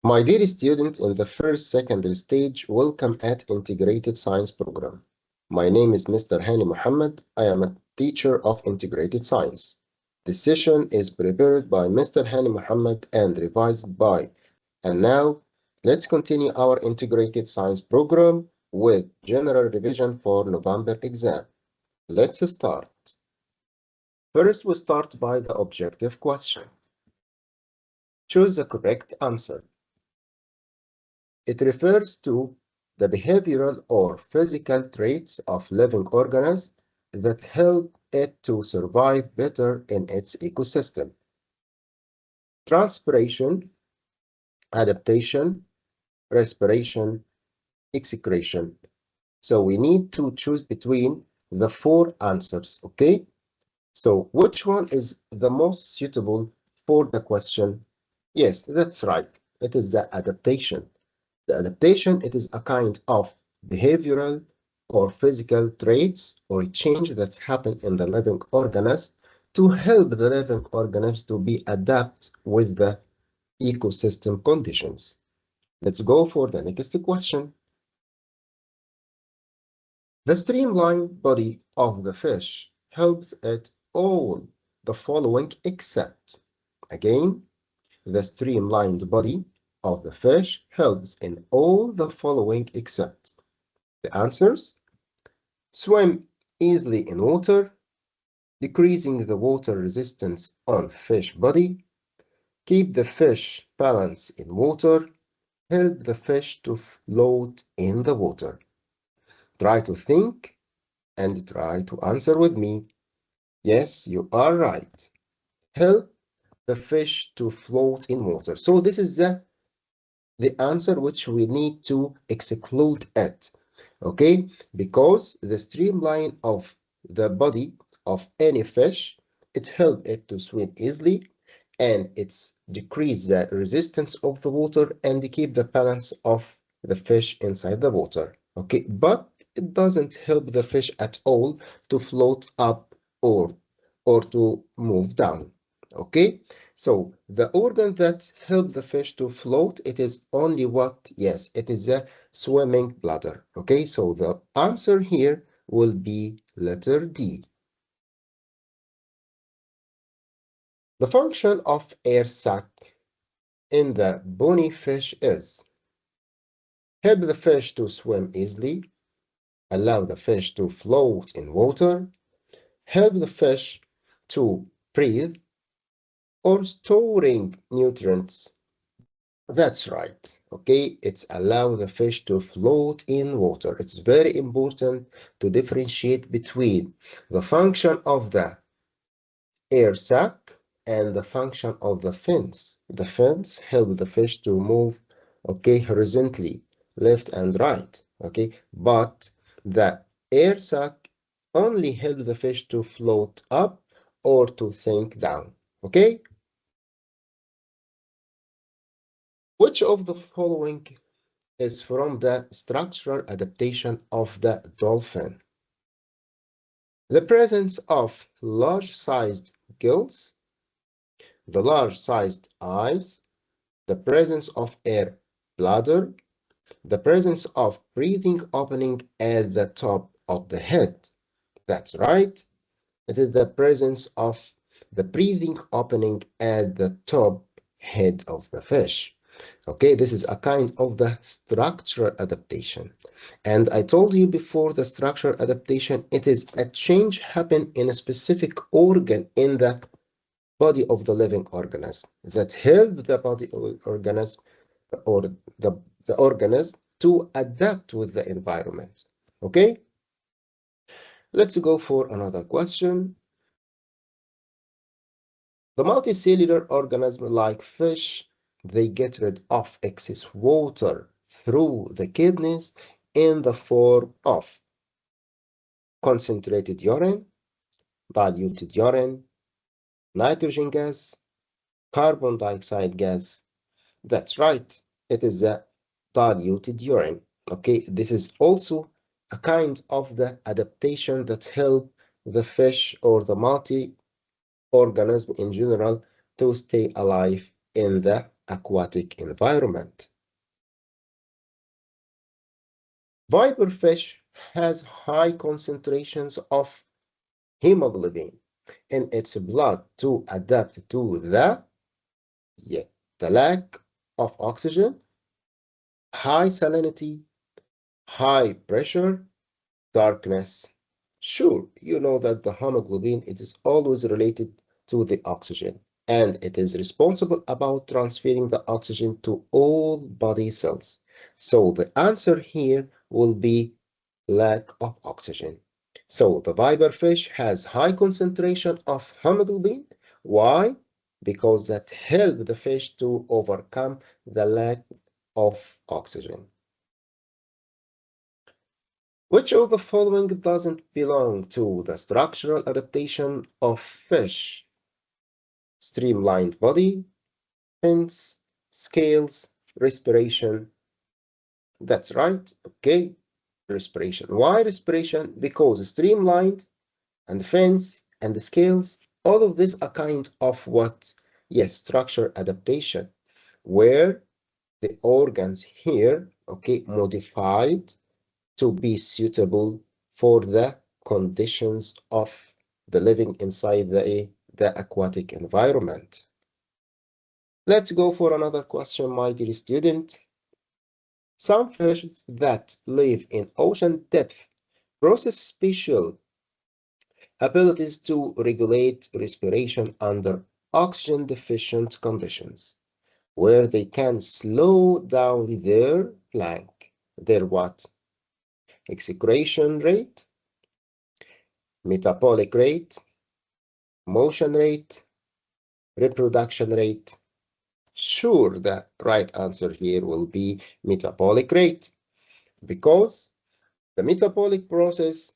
My dear student in the first secondary stage, welcome at Integrated Science program. My name is Mr. Hani Muhammad. I am a teacher of Integrated Science. This session is prepared by Mr. Hani Muhammad and revised by. And now, let's continue our Integrated Science program with general revision for November exam. Let's start. First, we start by the objective question. Choose the correct answer. It refers to the behavioral or physical traits of living organisms that help it to survive better in its ecosystem. Transpiration, adaptation, respiration, excretion. So we need to choose between the four answers, okay? So which one is the most suitable for the question? Yes, that's right. It is the adaptation. The adaptation, it is a kind of behavioral or physical traits or change that's happened in the living organism to help the living organisms to be adapt with the ecosystem conditions. Let's go for the next question. The streamlined body of the fish helps at all the following except. Again, the streamlined body of the fish helps in all the following except. The answers: swim easily in water, decreasing the water resistance on fish body, keep the fish balance in water, help the fish to float in the water. Try to think and try to answer with me. Yes, you are right. Help the fish to float in water. So this is the answer which we need to exclude it. Okay, because the streamline of the body of any fish, it helps it to swim easily and it's decrease the resistance of the water and keep the balance of the fish inside the water. Okay, but it doesn't help the fish at all to float up or to move down. Okay, so the organ that helps the fish to float, it is only what? Yes, it is a swimming bladder. Okay, so the answer here will be letter D. The function of air sac in the bony fish is help the fish to swim easily, allow the fish to float in water, help the fish to breathe, or storing nutrients. That's right. Okay, it's allow the fish to float in water. It's very important to differentiate between the function of the air sac and the function of the fins. The fins help the fish to move, okay, horizontally, left and right, okay, but the air sac only helps the fish to float up or to sink down, okay? Which of the following is from the structural adaptation of the dolphin? The presence of large-sized gills, the large-sized eyes, the presence of air bladder, the presence of breathing opening at the top of the head. That's right. It is the presence of the breathing opening at the top head of the fish. Okay, this is a kind of the structural adaptation. And I told you before the structural adaptation, it is a change happen in a specific organ in the body of the living organism that help the body organism or the organism to adapt with the environment. Okay, let's go for another question. The multicellular organism like fish, they get rid of excess water through the kidneys in the form of concentrated urine, diluted urine, nitrogen gas, carbon dioxide gas. That's right, it is a diluted urine. Okay, this is also a kind of the adaptation that help the fish or the multi-organism in general to stay alive in the aquatic environment. Viper fish has high concentrations of hemoglobin in its blood to adapt to yeah, the lack of oxygen, high salinity, high pressure, darkness. Sure, you know that the hemoglobin it is always related to the oxygen and it is responsible about transferring the oxygen to all body cells. So the answer here will be lack of oxygen. So the viper fish has high concentration of hemoglobin. Why? Because that help the fish to overcome the lack of oxygen. Which of the following doesn't belong to the structural adaptation of fish? Streamlined body, fins, scales, respiration. That's right, okay. Respiration. Why respiration? Because streamlined and fins and the scales, all of this are kind of what? Yes, structure adaptation, where the organs here, okay, modified to be suitable for the conditions of the living inside the aquatic environment. Let's go for another question, my dear student. Some fish that live in ocean depth possess special abilities to regulate respiration under oxygen deficient conditions, where they can slow down their their what? Excretion rate, metabolic rate, motion rate, reproduction rate. Sure, the right answer here will be metabolic rate because the metabolic process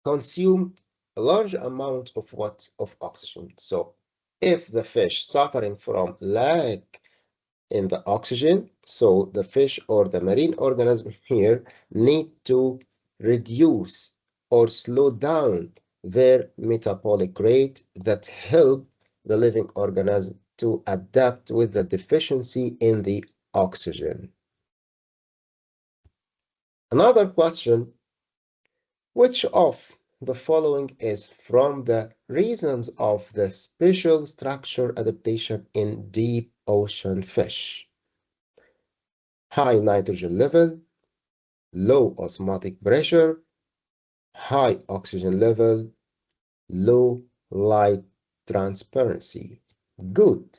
consumed a large amount of what? Of oxygen. So if the fish suffering from lack in the oxygen, so the fish or the marine organism here need to reduce or slow down their metabolic rate that help the living organism to adapt with the deficiency in the oxygen. Another question, which of the following is from the reasons of the special structure adaptation in deep ocean fish? High nitrogen level, low osmotic pressure, high oxygen level, low light transparency. Good.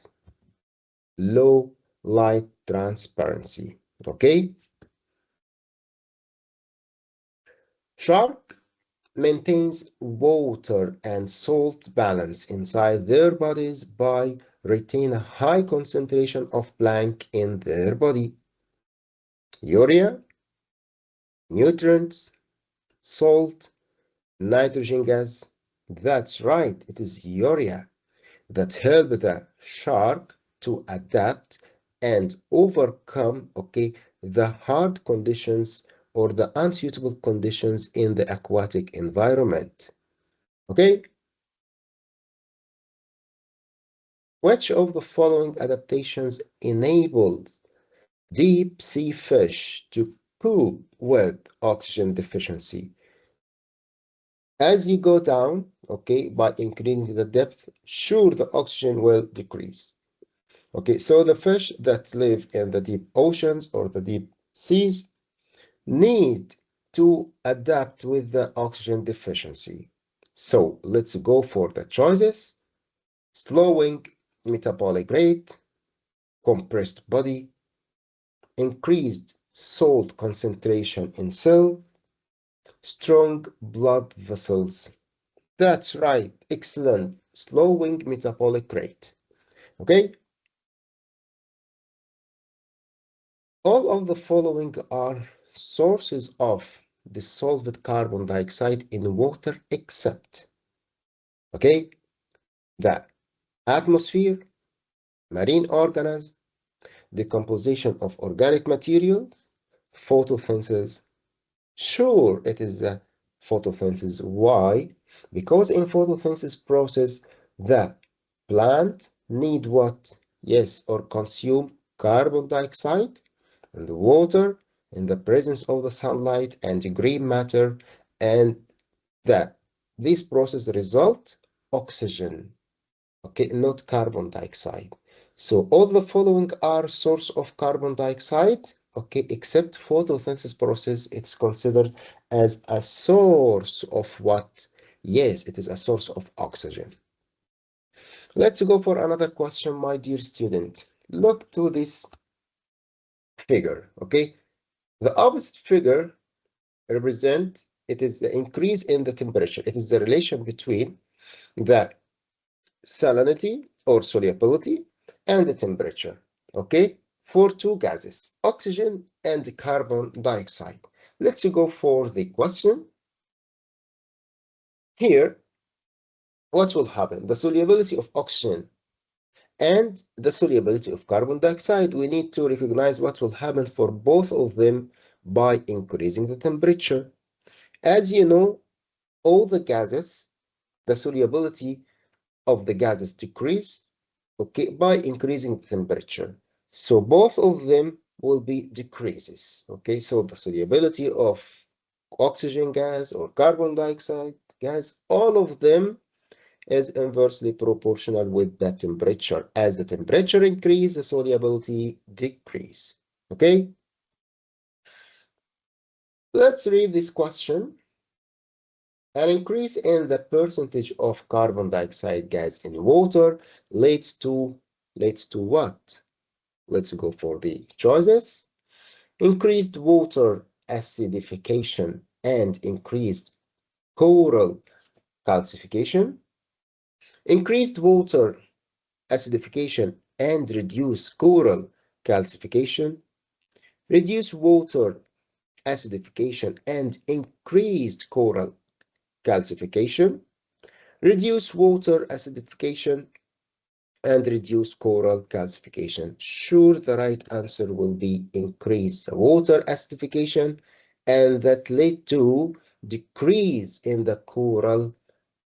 Low light transparency. Okay? Shark maintains water and salt balance inside their bodies by retaining a high concentration of blank in their body. Urea, nutrients, salt, nitrogen gas. That's right, it is urea that help the shark to adapt and overcome, okay, the hard conditions or the unsuitable conditions in the aquatic environment. Okay? Which of the following adaptations enables deep sea fish to cope with oxygen deficiency? As you go down, okay, by increasing the depth, sure the oxygen will decrease. Okay, so the fish that live in the deep oceans or the deep seas need to adapt with the oxygen deficiency. So let's go for the choices. Slowing metabolic rate, compressed body, increased salt concentration in cell, strong blood vessels. That's right, excellent. Slowing metabolic rate. Okay? All of the following are sources of dissolved carbon dioxide in water except, okay, the atmosphere, marine organisms, decomposition of organic materials, photosynthesis. Sure, it is a photosynthesis. Why? Because in photosynthesis process, the plant need what? yes, or consume carbon dioxide and the water in the presence of the sunlight and green matter, and that this process result oxygen, okay, not carbon dioxide. So all the following are source of carbon dioxide, okay, except photosynthesis process, it's considered as a source of what? Yes, it is a source of oxygen. Let's go for another question, my dear student. Look to this figure, okay? The opposite figure represent, it is the increase in the temperature. It is the relation between the salinity or solubility and the temperature, okay, for two gases, oxygen and carbon dioxide. Let's go for the question. Here, what will happen? The solubility of oxygen and the solubility of carbon dioxide. We need to recognize what will happen for both of them by increasing the temperature. As you know, all the gases, the solubility of the gases decrease, okay, by increasing the temperature. So both of them will be decreases, okay? So the solubility of oxygen gas or carbon dioxide gas, all of them is inversely proportional with the temperature. As the temperature increase, the solubility decrease, okay? Let's read this question. An increase in the percentage of carbon dioxide gas in water leads to what? Let's go for the choices. Increased water acidification and increased coral calcification. Increased water acidification and reduced coral calcification. Reduced water acidification and increased coral calcification. Reduce water acidification and reduce coral calcification. Sure, the right answer will be increase water acidification, and that led to decrease in the coral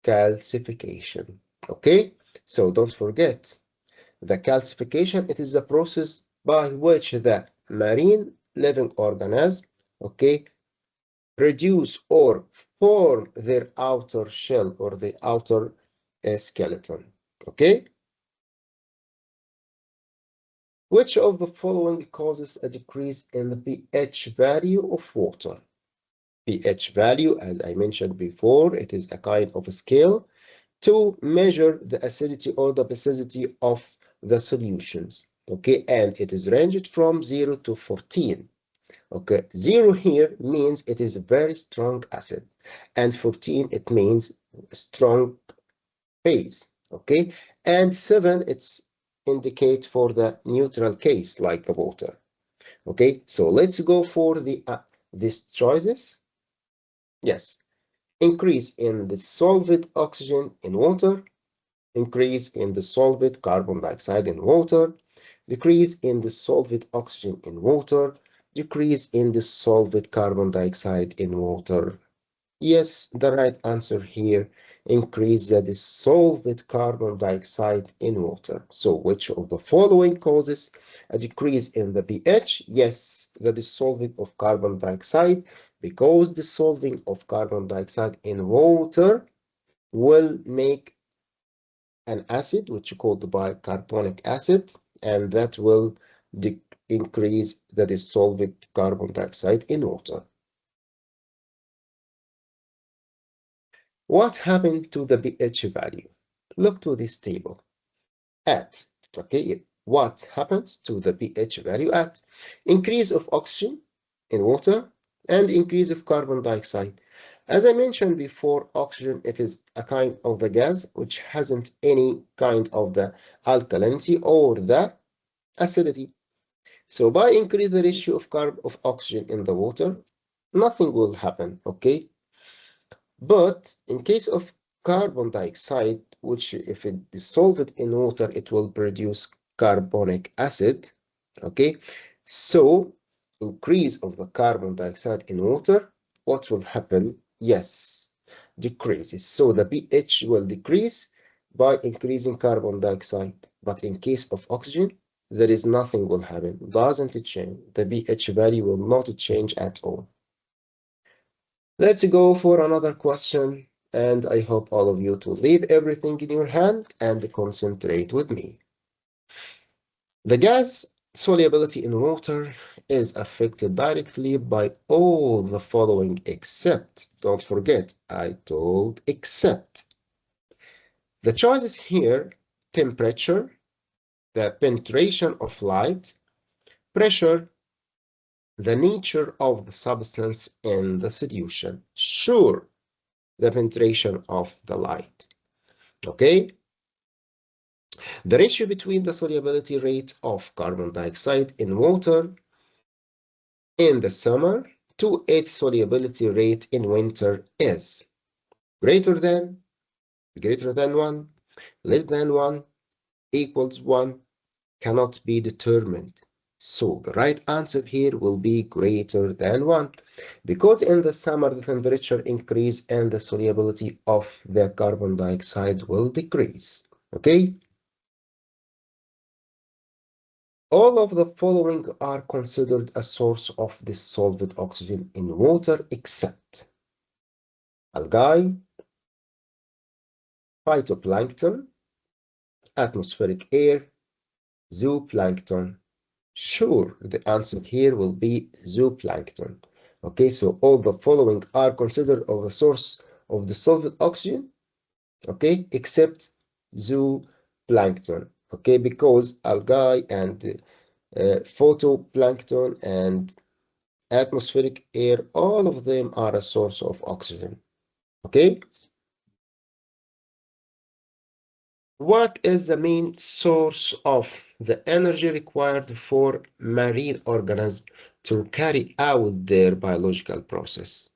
calcification. Okay, so don't forget the calcification. It is the process by which the marine living organisms, okay, reduce or form their outer shell or the outer skeleton. Okay, which of the following causes a decrease in the pH value of water? pH value, as I mentioned before, it is a kind of a scale to measure the acidity or the basicity of the solutions. Okay, and it is ranged from 0 to 14. Okay, 0 here means it is a very strong acid, and 14 it means strong base. Okay, and 7 it's indicate for the neutral case like the water. Okay, so let's go for the these choices. Yes, increase in the solvent oxygen in water, increase in the solvent carbon dioxide in water, decrease in the solvent oxygen in water, decrease in the solvent carbon dioxide in water. Yes, the right answer here, increase the dissolved carbon dioxide in water. So which of the following causes a decrease in the pH? Yes, the dissolving of carbon dioxide, because dissolving of carbon dioxide in water will make an acid, which is called bicarbonic acid, and that will increase the dissolved carbon dioxide in water. What happened to the pH value? Look to this table. At, okay, what happens to the pH value at increase of oxygen in water and increase of carbon dioxide? As I mentioned before, oxygen, it is a kind of the gas which hasn't any kind of the alkalinity or the acidity. So by increase the ratio of oxygen in the water, nothing will happen, okay? But in case of carbon dioxide, which if it dissolved in water, it will produce carbonic acid, okay? So increase of the carbon dioxide in water, what will happen? Yes, decreases. So the pH will decrease by increasing carbon dioxide. But in case of oxygen, there is nothing will happen. Doesn't it change? The pH value will not change at all. Let's go for another question, and I hope all of you to leave everything in your hand and concentrate with me. The gas solubility in water is affected directly by all the following except, don't forget, I told except. The choices here, temperature, the penetration of light, pressure, the nature of the substance in the solution. Sure, the penetration of the light. Okay? The ratio between the solubility rate of carbon dioxide in water in the summer to its solubility rate in winter is greater than 1, less than 1, equals 1, cannot be determined. So the right answer here will be greater than 1, because in the summer the temperature increase and the solubility of the carbon dioxide will decrease. Okay? All of the following are considered a source of dissolved oxygen in water except algae, phytoplankton, atmospheric air, zooplankton. Sure, the answer here will be zooplankton. Okay, so all the following are considered of a source of dissolved oxygen, okay, except zooplankton, okay, because algae and photoplankton and atmospheric air, all of them are a source of oxygen, okay? What is the main source of the energy required for marine organisms to carry out their biological process?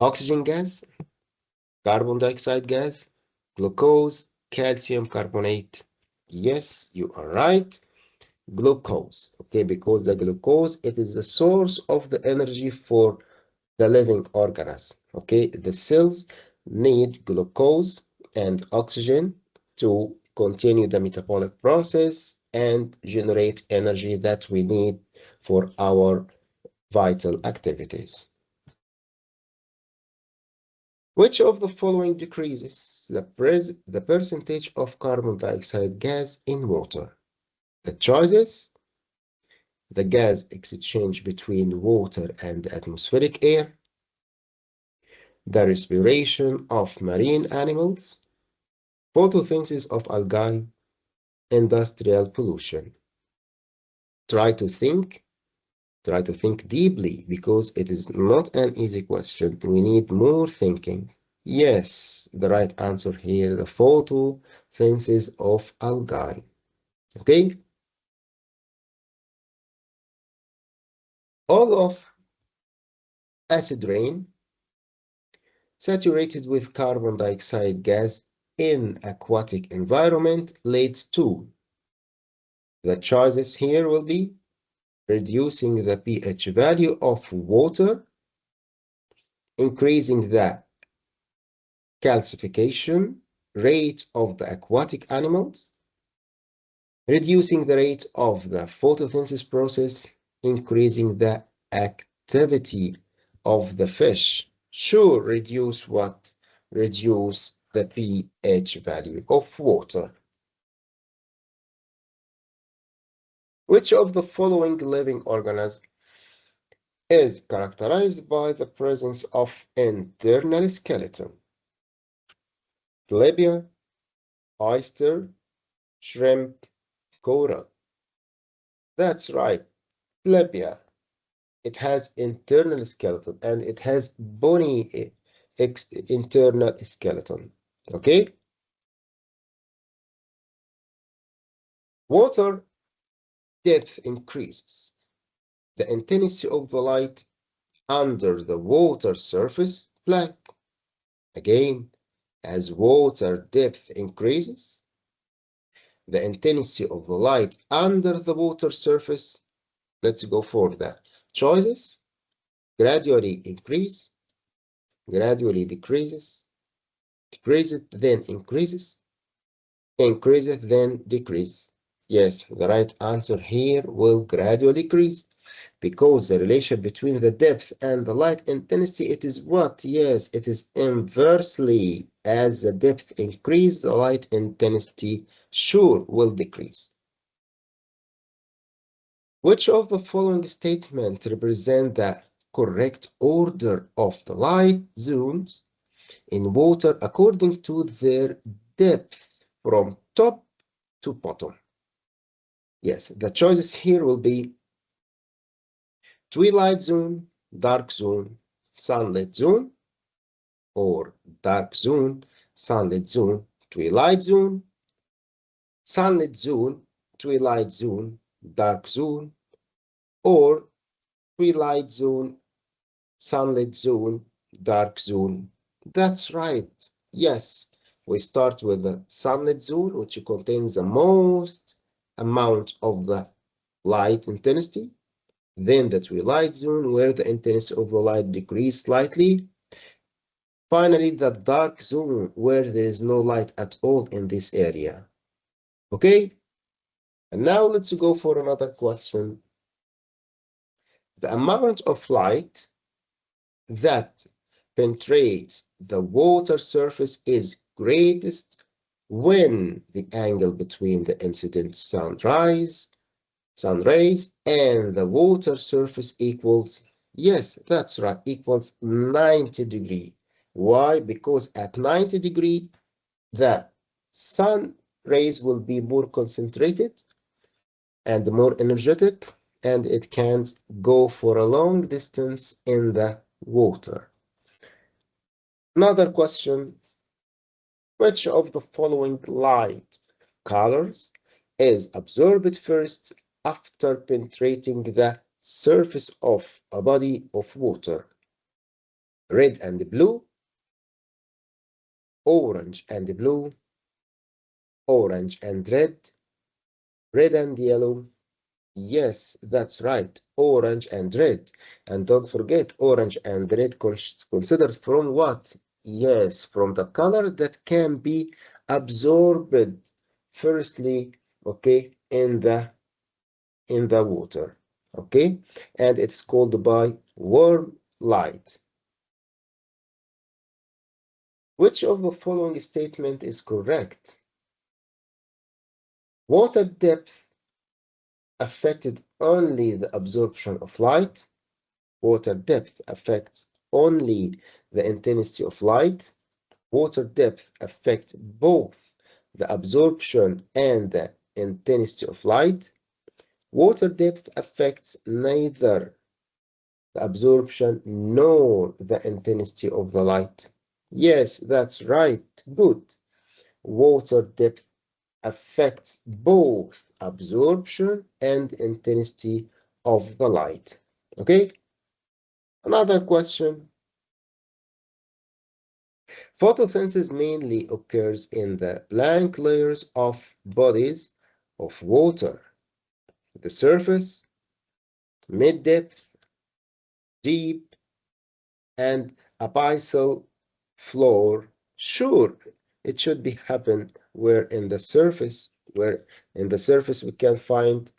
Oxygen gas, carbon dioxide gas, glucose, calcium carbonate. Yes, you are right. Glucose, okay, because the glucose, it is the source of the energy for the living organism, okay? The cells need glucose and oxygen to continue the metabolic process and generate energy that we need for our vital activities. Which of the following decreases the percentage of carbon dioxide gas in water? The choices: the gas exchange between water and atmospheric air, the respiration of marine animals, photosynthesis of algae, industrial pollution. Try to think deeply, because it is not an easy question. We need more thinking. Yes, the right answer here, the photosynthesis of algae. Okay? All of acid rain saturated with carbon dioxide gas in aquatic environment leads to, the choices here will be reducing the pH value of water, increasing the calcification rate of the aquatic animals, reducing the rate of the photosynthesis process, increasing the activity of the fish. Sure, reduce what? Reduce the pH value of water. Which of the following living organisms is characterized by the presence of internal skeleton? Tilapia, oyster, shrimp, coral. That's right, tilapia. It has internal skeleton and it has bony internal skeleton. Okay? Water depth increases. The intensity of the light under the water surface blank. Again, as water depth increases, the intensity of the light under the water surface, let's go for that. Choices: gradually increase, gradually decreases, decreases, then increases, increases then decrease. Yes, the right answer here will gradually decrease because the relation between the depth and the light intensity, it is what? Yes, it is inversely. As the depth increases, the light intensity sure will decrease. Which of the following statements represent the correct order of the light zones in water according to their depth from top to bottom? Yes, the choices here will be twilight zone, dark zone, sunlit zone, or dark zone, sunlit zone, twilight zone, sunlit zone, twilight zone, dark zone, or twilight zone, sunlit zone, dark zone. That's right. Yes, we start with the sunlit zone, which contains the most amount of the light intensity. Then the twilight zone, where the intensity of the light decreases slightly. Finally, the dark zone, where there is no light at all in this area. Okay? And now let's go for another question. The amount of light that penetrates the water surface is greatest when the angle between the incident sun rays and the water surface equals, yes, that's right, equals 90 degree. Why? Because at 90 degree, the sun rays will be more concentrated and more energetic, and it can go for a long distance in the water. Another question, which of the following light colors is absorbed first after penetrating the surface of a body of water? Red and blue, orange and blue, orange and red, red and yellow. Yes, that's right, orange and red. And don't forget, orange and red considered from what? Yes, from the color that can be absorbed firstly, okay, in the water, okay? And it's called by warm light. Which of the following statement is correct? Water depth affected only the absorption of light. Water depth affects only the intensity of light. Water depth affects both the absorption and the intensity of light. Water depth affects neither the absorption nor the intensity of the light. Yes, that's right. Good. Water depth affects both absorption and intensity of the light. Okay? Another question. Photosynthesis mainly occurs in the blank layers of bodies of water, the surface, mid-depth, deep, and abyssal floor. Sure, it should be happen where in the surface, we can find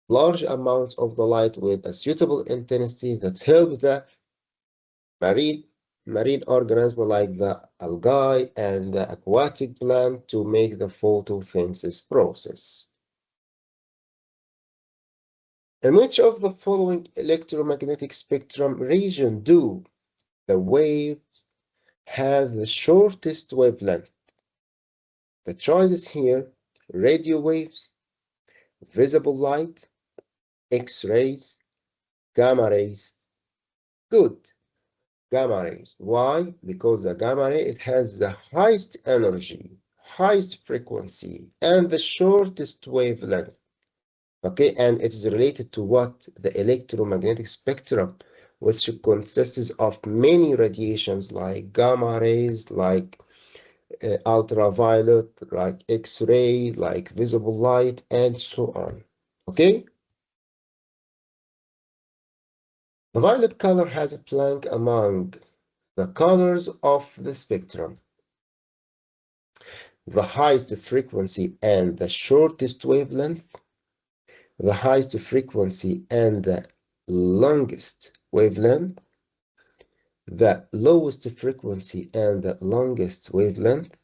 large amounts of the light with a suitable intensity that help the marine marine organisms like the algae and the aquatic plant to make the photosynthesis process. In which of the following electromagnetic spectrum region do the waves have the shortest wavelength? The choices here: radio waves, visible light, X-rays, gamma rays. Good. Gamma rays. Why? Because the gamma ray, it has the highest energy, highest frequency, and the shortest wavelength. Okay, and it is related to what? The electromagnetic spectrum, which consists of many radiations like gamma rays, like ultraviolet, like X-ray, like visible light, and so on. Okay? The violet color has a plank among the colors of the spectrum. the highest frequency and the shortest wavelength, the highest frequency and the longest wavelength, the lowest frequency and the longest wavelength,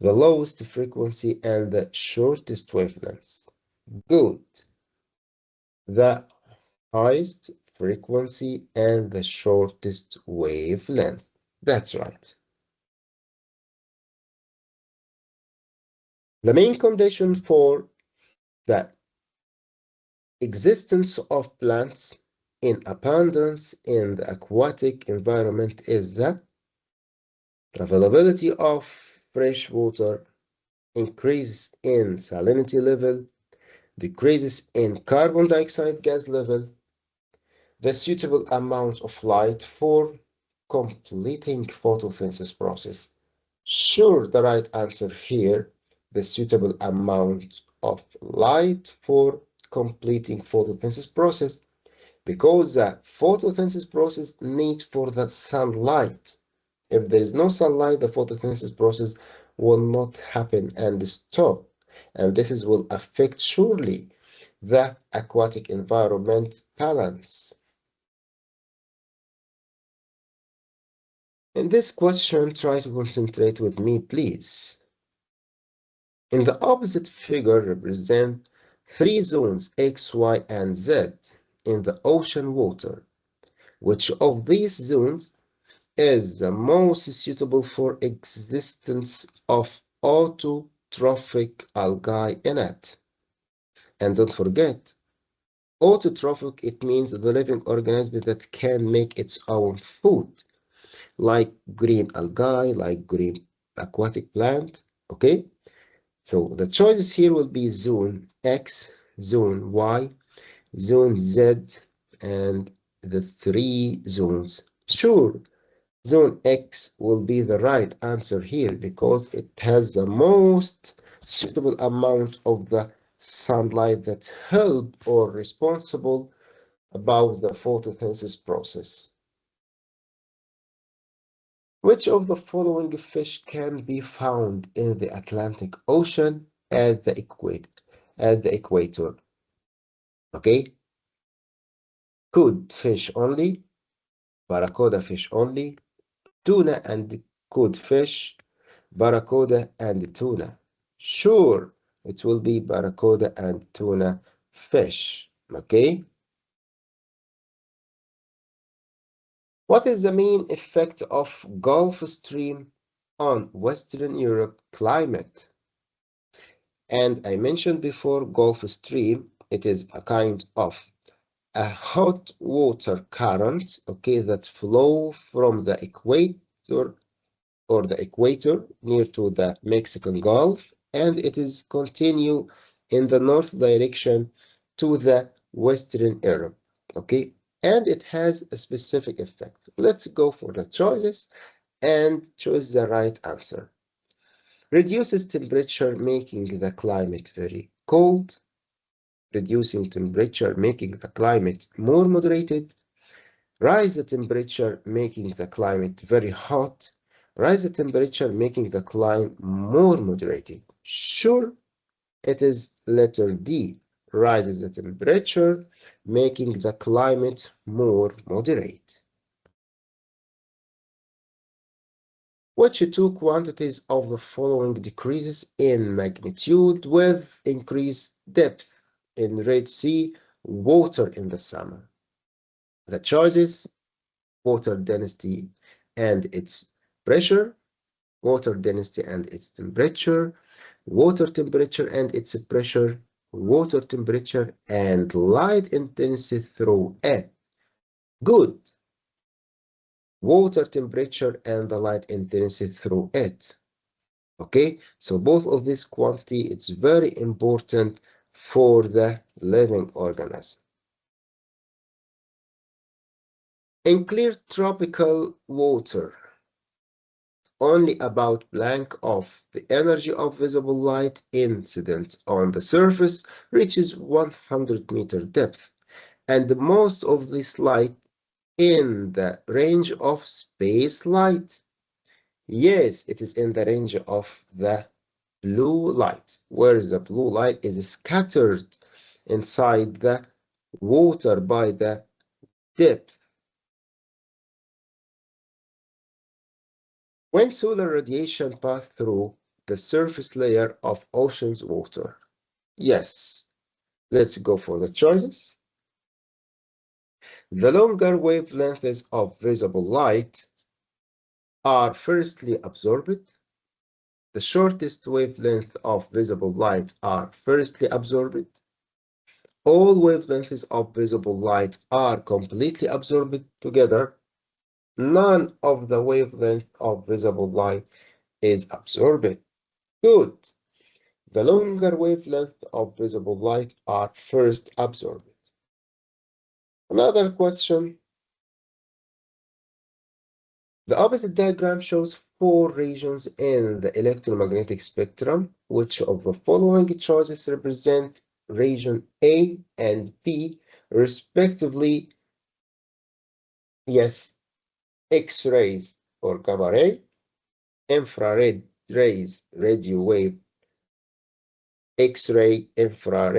the lowest frequency and the shortest wavelength. Good. The highest frequency and the shortest wavelength. That's right. The main condition for the existence of plants in abundance in the aquatic environment is the availability of fresh water, increases in salinity level, decreases in carbon dioxide gas level, the suitable amount of light for completing photosynthesis process. Sure, the right answer here, the suitable amount of light for completing photosynthesis process, because the photosynthesis process needs for the sunlight. If there is no sunlight, the photosynthesis process will not happen and stop, and this will affect surely the aquatic environment balance. In this question, try to concentrate with me, please. In the opposite figure represent three zones X, Y, and Z in the ocean water. Which of these zones is the most suitable for existence of autotrophic algae in it? And don't forget, autotrophic, it means the living organism that can make its own food, like green algae, like green aquatic plant, okay? So the choices here will be zone X, zone Y, zone Z, and the three zones. Sure, zone X will be the right answer here because it has the most suitable amount of the sunlight that help or responsible about the photosynthesis process. Which of the following fish can be found in the Atlantic Ocean at the equator? Okay, cod fish only, barracuda fish only, tuna and cod fish, barracuda and tuna. Sure, it will be barracuda and tuna fish. Okay. What is the main effect of Gulf Stream on Western Europe climate? And I mentioned before Gulf Stream, it is a kind of a hot water current, okay, that flow from the equator or the equator near to the Mexican Gulf, and it is continue in the north direction to the Western Europe, okay? And it has a specific effect. Let's go for the choices and choose the right answer. Reduces temperature, making the climate very cold. Reducing temperature, making the climate more moderated. Rise the temperature, making the climate very hot. Rise the temperature, making the climate more moderated. Sure, it is letter D. Rises the temperature, making the climate more moderate. Which two quantities of the following decreases in magnitude with increased depth in Red Sea water in the summer? The choices: water density and its pressure, water density and its temperature, water temperature and its pressure, water temperature and light intensity through it. Good. Water temperature and the light intensity through it. Okay, so both of this quantity, it's very important for the living organism. In clear tropical water, only about blank of the energy of visible light incident on the surface reaches 100-meter depth, and most of this light in the range of space light. Yes, it is in the range of the blue light, where the blue light is scattered inside the water by the depth. When solar radiation passes through the surface layer of ocean's water. Yes, let's go for the choices. The longer wavelengths of visible light are firstly absorbed. The shortest wavelength of visible light are firstly absorbed. All wavelengths of visible light are completely absorbed together. None of the wavelength of visible light is absorbed. Good. The longer wavelength of visible light are first absorbed. Another question. The opposite diagram shows four regions in the electromagnetic spectrum. Which of the following choices represent region A and B, respectively? Yes, X-rays or gamma ray, infrared rays, radio wave, X-ray, infrared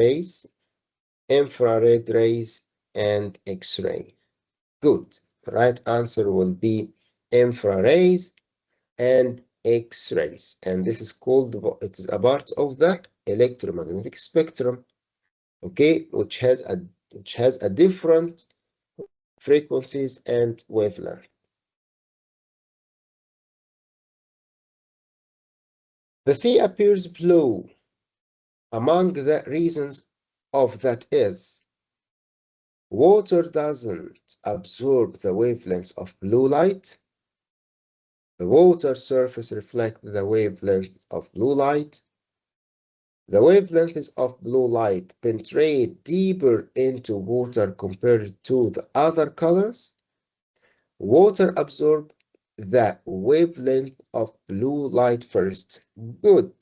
rays, and X-ray. Good. The right answer will be infrarays and X-rays. And this is called, it is a part of the electromagnetic spectrum, okay, which has a different frequencies and wavelength. The sea appears blue. Among the reasons of that is water doesn't absorb the wavelengths of blue light. The water surface reflects the wavelength of blue light. The wavelengths of blue light penetrate deeper into water compared to the other colors. Water absorbs the wavelength of blue light first. Good.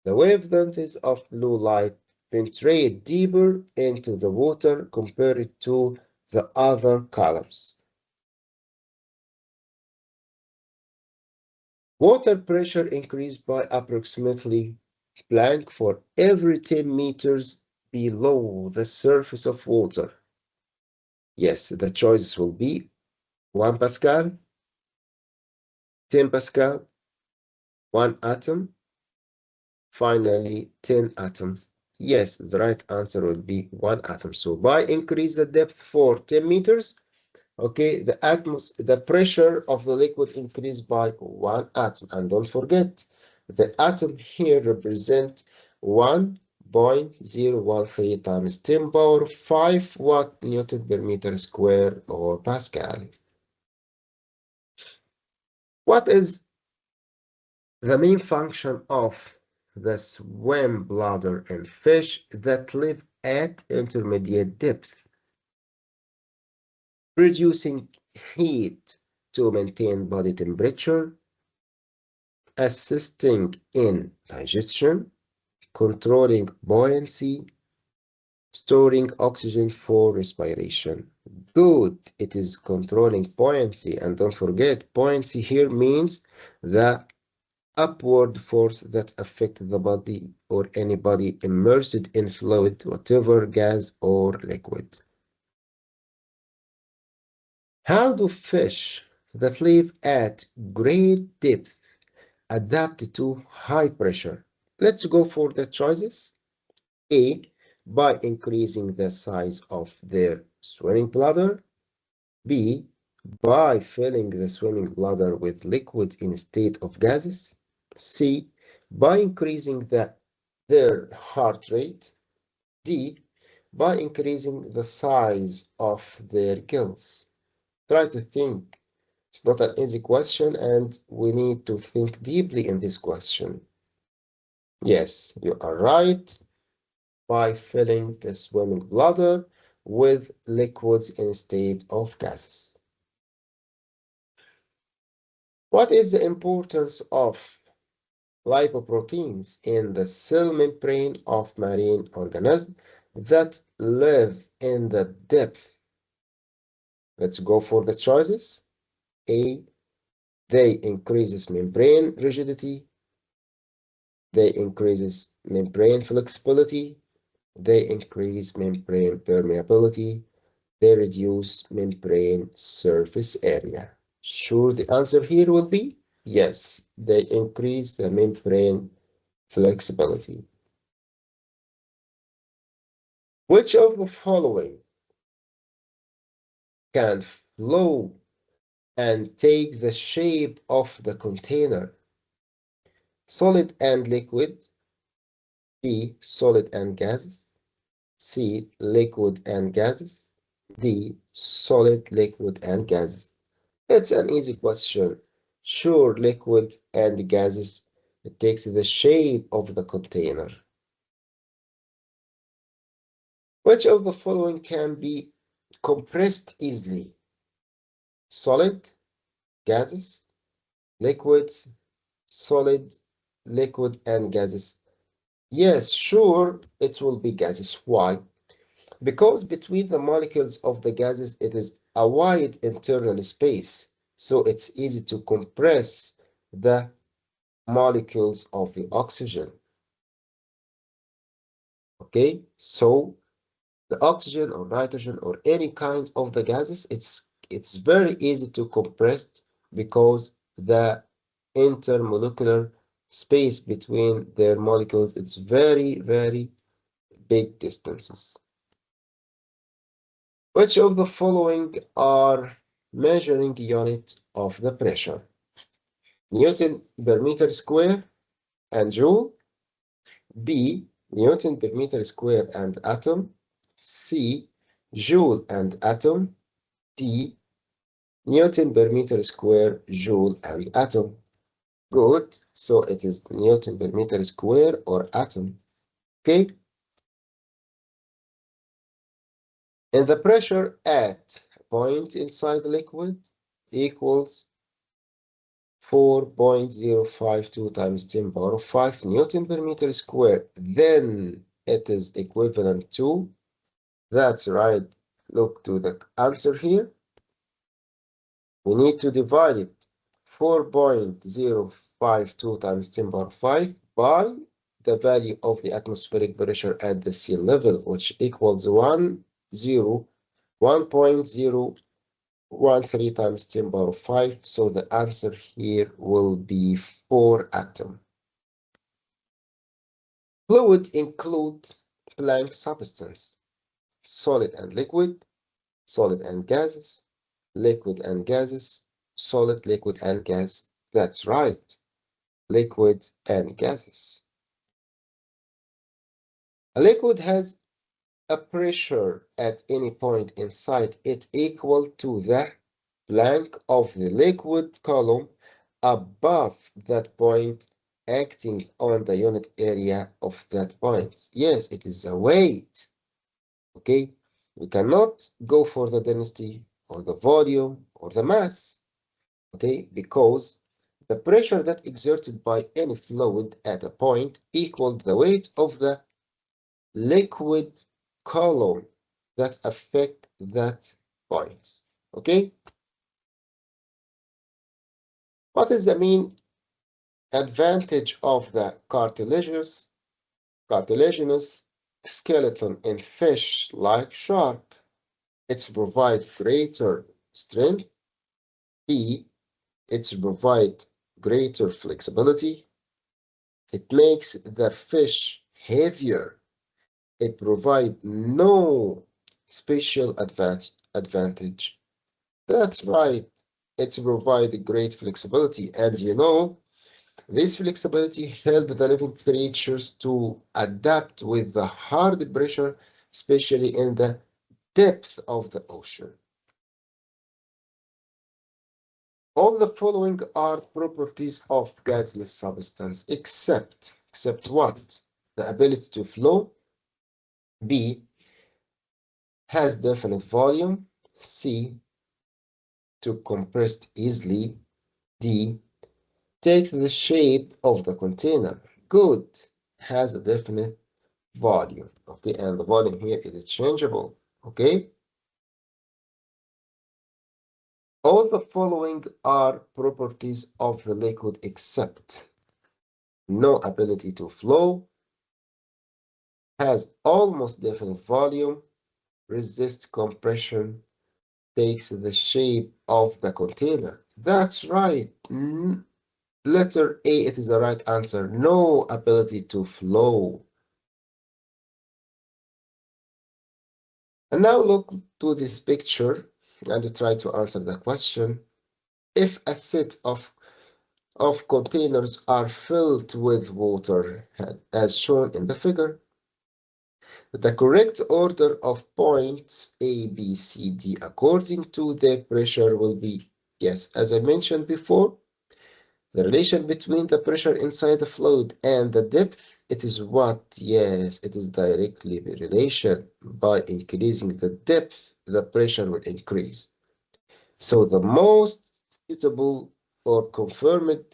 The wavelengths of blue light penetrate deeper into the water compared to the other colors. Water pressure increased by approximately blank for every 10 meters below the surface of water. Yes, the choices will be 1 Pascal, 10 Pascal, 1 atom, finally 10 atom. Yes, the right answer will be 1 atom. So by increase the depth for 10 meters, okay, the pressure of the liquid increased by 1 atom. And don't forget, the atom here represents 1.013 times 10 power 5 watt Newton per meter square or Pascal. What is the main function of the swim bladder in fish that live at intermediate depth? Reducing heat to maintain body temperature, assisting in digestion, controlling buoyancy, storing oxygen for respiration. Good, it is controlling buoyancy. And don't forget, buoyancy here means the upward force that affects the body or any body immersed in fluid, whatever gas or liquid. How do fish that live at great depth adapt to high pressure? Let's go for the choices. A, by increasing the size of their swimming bladder. B, by filling the swimming bladder with liquid instead of gases. C, by increasing their heart rate. D, by increasing the size of their gills. Try to think. It's not an easy question, and we need to think deeply in this question. Yes, you are right. By filling the swimming bladder with liquids instead of gases. What is the importance of lipoproteins in the cell membrane of marine organisms that live in the depth? Let's go for the choices. A, They increases membrane rigidity. They increases membrane flexibility. They increase membrane permeability. They reduce membrane surface area. Sure, the answer here will be yes. They increase the membrane flexibility. Which of the following can flow and take the shape of the container? Solid and liquid. B. Solid and gases. C. Liquid and gases. D. Solid, liquid, and gases. It's an easy question. Sure, liquid and gases. It takes the shape of the container. Which of the following can be compressed easily? Solid, gases, liquids, solid, liquid, and gases. Yes, sure, it will be gases. Why? Because between the molecules of the gases, it is a wide internal space, so it's easy to compress the molecules of the oxygen. Okay, so the oxygen or nitrogen or any kind of the gases, it's very easy to compress because the intermolecular space between their molecules, it's very, very big distances. Which of the following are measuring unit of the pressure? Newton per meter square and joule. B. Newton per meter square and atom. C. Joule and atom. D. Newton per meter square, joule, and atom. Good. So it is Newton per meter square or atom. Okay. And the pressure at a point inside the liquid equals 4.052 times 10 power of 5 Newton per meter square. Then it is equivalent to, that's right. Look to the answer here. We need to divide it 4.052 times 10 power 5 by the value of the atmospheric pressure at the sea level, which equals 1.013 times 10 power 5. So the answer here will be 4 atom. Fluid include blank substance, solid and liquid, solid and gases, liquid and gases, solid, liquid, and gas. That's right, liquid and gases. A liquid has a pressure at any point inside it equal to the blank of the liquid column above that point acting on the unit area of that point. Yes, it is a weight. Okay, we cannot go for the density or the volume or the mass. Okay, because the pressure that exerted by any fluid at a point equals the weight of the liquid column that affect that point. Okay, what is the main advantage of the cartilaginous skeleton in fish like shark? It's provide greater strength. B. It's provide greater flexibility. It makes the fish heavier. It provides no special advantage. That's right. It's provide great flexibility. And you know, this flexibility helps the living creatures to adapt with the hard pressure, especially in the depth of the ocean. All the following are properties of gaseous substance, except what? The ability to flow. B. Has definite volume. C. To compress easily. D. Takes the shape of the container. Good. Has a definite volume. Okay, and the volume here is changeable. Okay. All the following are properties of the liquid except no ability to flow, has almost definite volume, resists compression, takes the shape of the container. That's right. Letter A, it is the right answer. No ability to flow. And now look to this picture and try to answer the question. If a set of containers are filled with water, as shown in the figure, the correct order of points A, B, C, D according to their pressure will be, yes, as I mentioned before, the relation between the pressure inside the fluid and the depth, it is what? Yes, it is directly the relation. By increasing the depth, the pressure will increase. So the most suitable or confirmed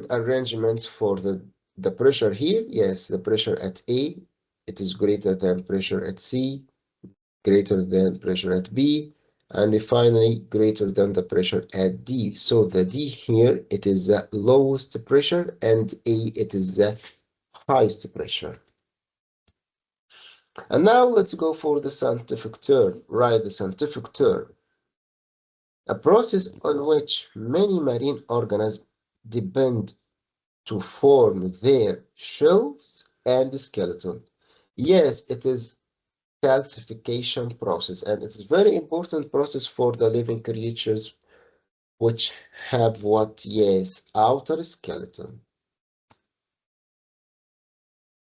arrangement for the pressure here, yes, the pressure at A, it is greater than pressure at C, greater than pressure at B, and finally greater than the pressure at D. So the D here, it is the lowest pressure, and A, it is the highest pressure. And now let's go for the scientific term. Write the scientific term. A process on which many marine organisms depend to form their shells and skeleton. Yes, it is calcification process, and it's a very important process for the living creatures which have what? Yes, outer skeleton.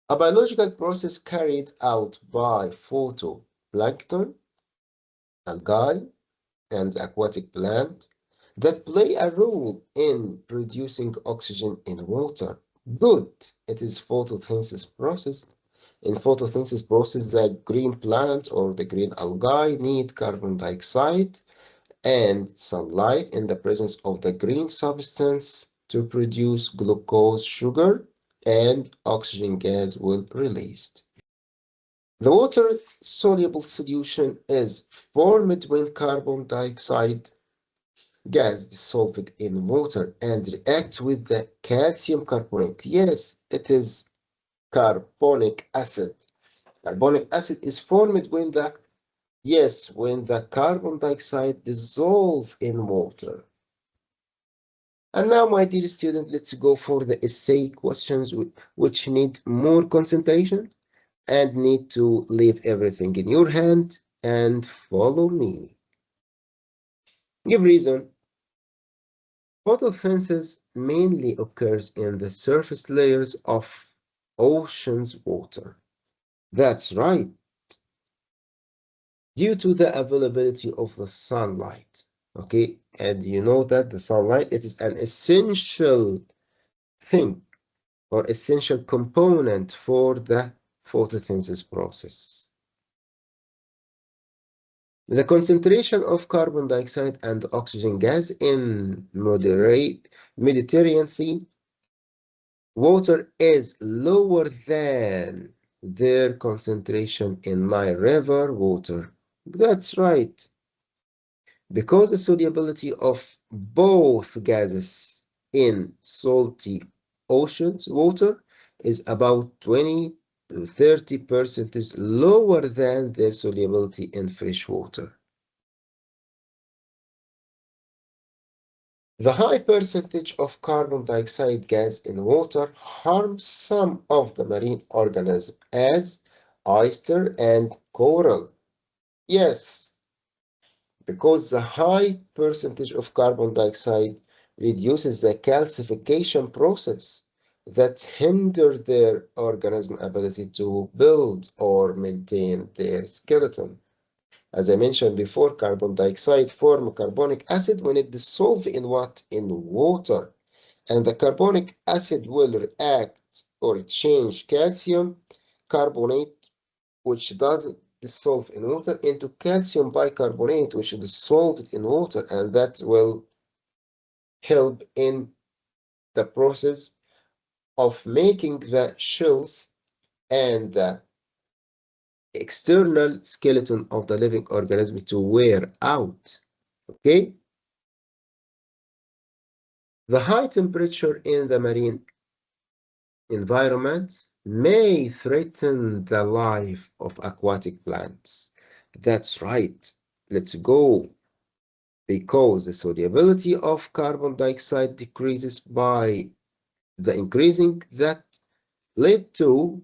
A biological process carried out by photoplankton, algae, and aquatic plant that play a role in producing oxygen in water. Good. It is photosynthesis process. In photosynthesis process, the green plant or the green algae need carbon dioxide and sunlight in the presence of the green substance to produce glucose sugar, and oxygen gas will released. The water-soluble solution is formed when carbon dioxide gas dissolved in water and reacts with the calcium carbonate. Yes, it is carbonic acid. Carbonic acid is formed when the carbon dioxide dissolve in water. And now, my dear student, let's go for the essay questions which need more concentration and need to leave everything in your hand and follow me. Give reason. Photosynthesis mainly occurs in the surface layers of ocean's water. That's right, due to the availability of the sunlight. Okay, and you know that the sunlight, it is an essential thing or essential component for the photosynthesis process. The concentration of carbon dioxide and oxygen gas in moderate Mediterranean Sea water is lower than their concentration in Nile River water. That's right, because the solubility of both gases in salty oceans water is about 20 to 30% lower than their solubility in fresh water. The high percentage of carbon dioxide gas in water harms some of the marine organisms as oyster and coral. Yes, because the high percentage of carbon dioxide reduces the calcification process that hinder their organism ability to build or maintain their skeleton. As I mentioned before, carbon dioxide form carbonic acid when it dissolves in what? In water. And the carbonic acid will react or change calcium carbonate, which doesn't dissolve in water, into calcium bicarbonate, which is dissolved in water, and that will help in the process of making the shells and the external skeleton of the living organism to wear out. Okay? The high temperature in the marine environment may threaten the life of aquatic plants. That's right. Let's go. Because the solubility of carbon dioxide decreases by the increasing that led to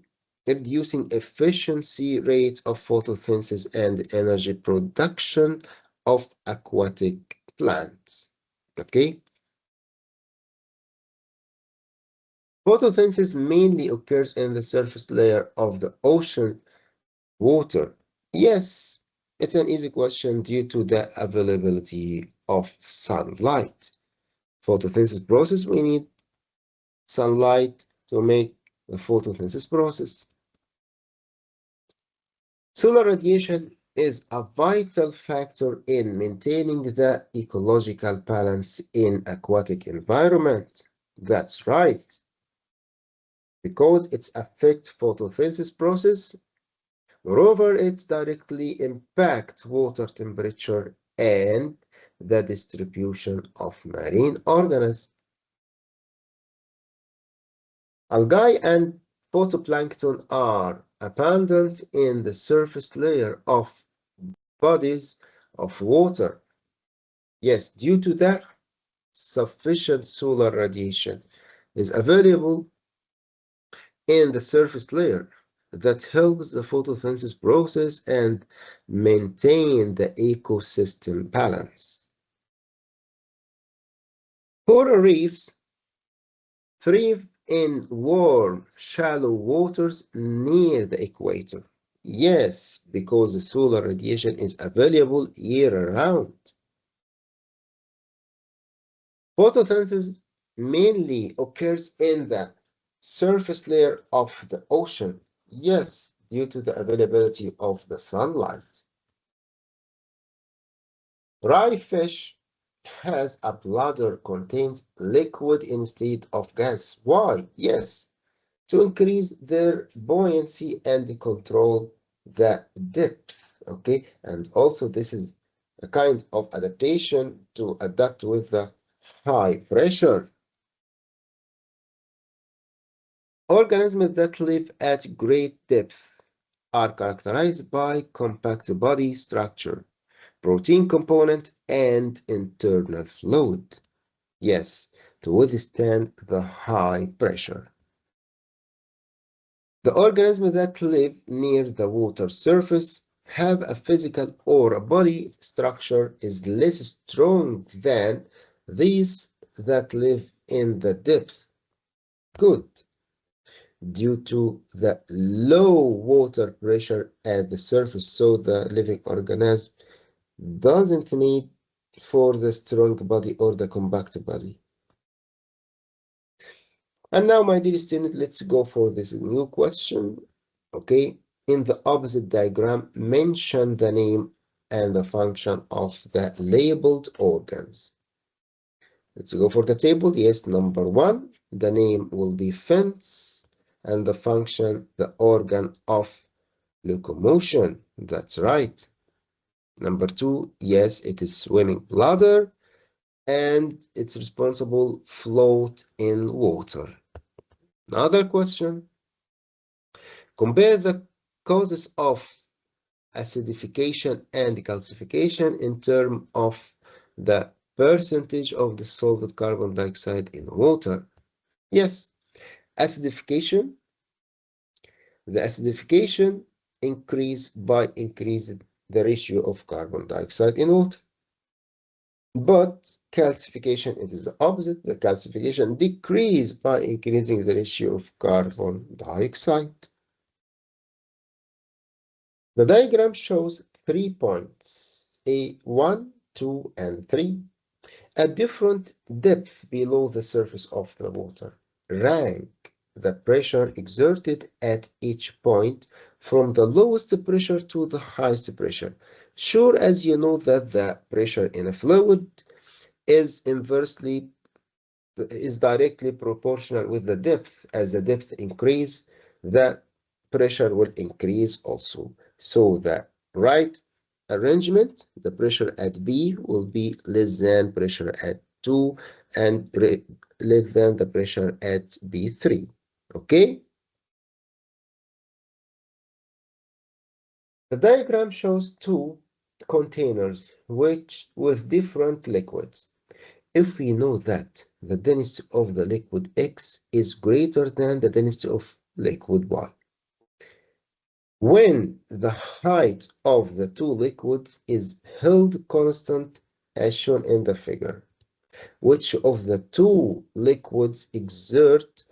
reducing efficiency rates of photosynthesis and energy production of aquatic plants. Okay? Photosynthesis mainly occurs in the surface layer of the ocean water. Yes, it's an easy question due to the availability of sunlight. Photosynthesis process, we need sunlight to make the photosynthesis process. Solar radiation is a vital factor in maintaining the ecological balance in aquatic environment. That's right, because it affects photosynthesis process. Moreover, it directly impacts water temperature and the distribution of marine organisms. Algae and phytoplankton are abundant in the surface layer of bodies of water. Yes, due to that, sufficient solar radiation is available in the surface layer that helps the photosynthesis process and maintain the ecosystem balance. Coral reefs thrive in warm, shallow waters near the equator. Yes, because the solar radiation is available year-round. Photosynthesis mainly occurs in the surface layer of the ocean. Yes, due to the availability of the sunlight. Dry fish has a bladder contains liquid instead of gas. Why? Yes, to increase their buoyancy and control the depth. Okay, and also this is a kind of adaptation to adapt with the high pressure. Organisms that live at great depth are characterized by compact body structure, protein component, and internal fluid. Yes, to withstand the high pressure. The organisms that live near the water surface have a physical or a body structure is less strong than these that live in the depth. Good, due to the low water pressure at the surface, so the living organism doesn't need for the strong body or the compact body. And now, my dear student, let's go for this new question. Okay, in the opposite diagram, mention the name and the function of the labeled organs. Let's go for the table. Yes, number one, the name will be fins, and the function, the organ of locomotion. That's right. Number two, yes, it is swimming bladder, and it's responsible float in water. Another question. Compare the causes of acidification and calcification in terms of the percentage of dissolved carbon dioxide in water. Yes, acidification. The acidification increase by increasing the ratio of carbon dioxide in water. But calcification, it is the opposite. The calcification decrease by increasing the ratio of carbon dioxide. The diagram shows 3 points, A1, 2, and 3, at different depth below the surface of the water. Rank the pressure exerted at each point from the lowest pressure to the highest pressure. Sure, as you know that the pressure in a fluid is directly proportional with the depth. As the depth increase, the pressure will increase also. So the right arrangement, the pressure at B will be less than pressure at 2 and less than the pressure at B3. Okay? The diagram shows two containers which with different liquids. If we know that the density of the liquid X is greater than the density of liquid Y, when the height of the two liquids is held constant as shown in the figure, which of the two liquids exert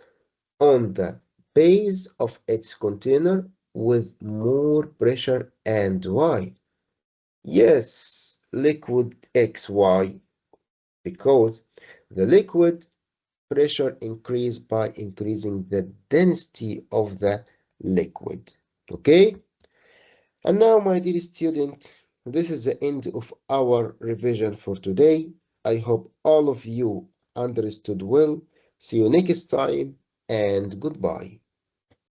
on the base of its container with more pressure and why? Yes, liquid XY, because the liquid pressure increase by increasing the density of the liquid. Okay? And now, my dear student, this is the end of our revision for today. I hope all of you understood well. See you next time and goodbye.